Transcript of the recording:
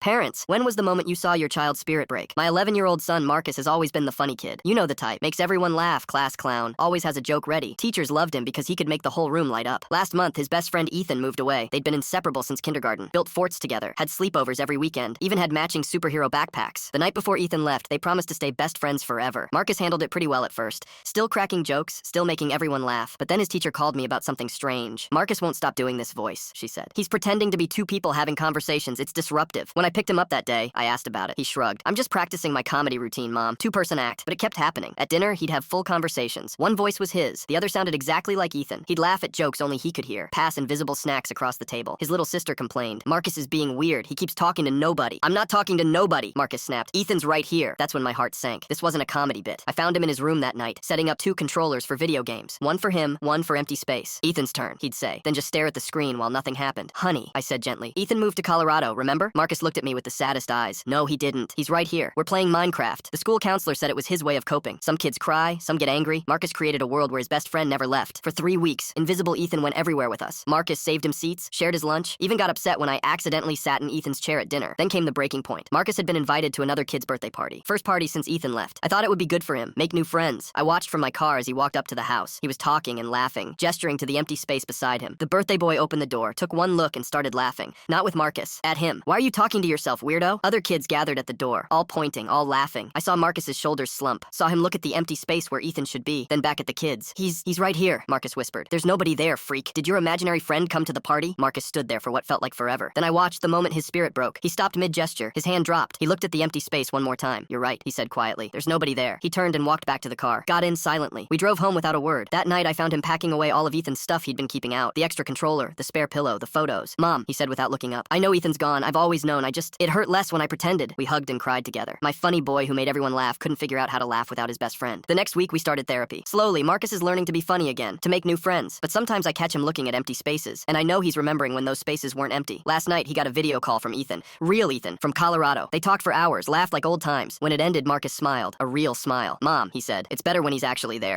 Parents, when was the moment you saw your child's spirit break? My 11-year-old son Marcus has always been the funny kid. You know the type. Makes everyone laugh, class clown. Always has a joke ready. Teachers loved him because he could make the whole room light up. Last month, his best friend Ethan moved away. They'd been inseparable since kindergarten. Built forts together. Had sleepovers every weekend. Even had matching superhero backpacks. The night before Ethan left, they promised to stay best friends forever. Marcus handled it pretty well at first. Still cracking jokes, still making everyone laugh. But then his teacher called me about something strange. Marcus won't stop doing this voice, she said. He's pretending to be two people having conversations. It's disruptive. When I picked him up that day, I asked about it. He shrugged. I'm just practicing my comedy routine, Mom. Two-person act. But it kept happening. At dinner, he'd have full conversations. One voice was his. The other sounded exactly like Ethan. He'd laugh at jokes only he could hear. Pass invisible snacks across the table. His little sister complained. Marcus is being weird. He keeps talking to nobody. I'm not talking to nobody, Marcus snapped. Ethan's right here. That's when my heart sank. This wasn't a comedy bit. I found him in his room that night, setting up 2 controllers for video games. One for him, one for empty space. Ethan's turn, he'd say. Then just stare at the screen while nothing happened. Honey, I said gently. Ethan moved to Colorado, remember? Marcus looked at me with the saddest eyes. No, he didn't. He's right here. We're playing Minecraft. The school counselor said it was his way of coping. Some kids cry, some get angry. Marcus created a world where his best friend never left. For 3 weeks, invisible Ethan went everywhere with us. Marcus saved him seats, shared his lunch, even got upset when I accidentally sat in Ethan's chair at dinner. Then came the breaking point. Marcus had been invited to another kid's birthday party. First party since Ethan left. I thought it would be good for him, make new friends. I watched from my car as he walked up to the house. He was talking and laughing, gesturing to the empty space beside him. The birthday boy opened the door, took one look and started laughing. Not with Marcus, at him. Why are you talking to yourself, weirdo? Other kids gathered at the door, all pointing, all laughing. I saw Marcus's shoulders slump, saw him look at the empty space where Ethan should be, then back at the kids. He's right here, Marcus whispered. There's nobody there, freak. Did your imaginary friend come to the party? Marcus stood there for what felt like forever. Then I watched the moment his spirit broke. He stopped mid-gesture, his hand dropped. He looked at the empty space one more time. You're right, he said quietly. There's nobody there. He turned and walked back to the car. Got in silently. We drove home without a word. That night I found him packing away all of Ethan's stuff he'd been keeping out. The extra controller, the spare pillow, the photos. Mom, he said without looking up. I know Ethan's gone. I've always known. It hurt less when I pretended. We hugged and cried together. My funny boy who made everyone laugh couldn't figure out how to laugh without his best friend. The next week we started therapy. Slowly, Marcus is learning to be funny again, to make new friends. But sometimes I catch him looking at empty spaces, and I know he's remembering when those spaces weren't empty. Last night he got a video call from Ethan. Real Ethan, from Colorado. They talked for hours, laughed like old times. When it ended, Marcus smiled. A real smile. Mom, he said, it's better when he's actually there.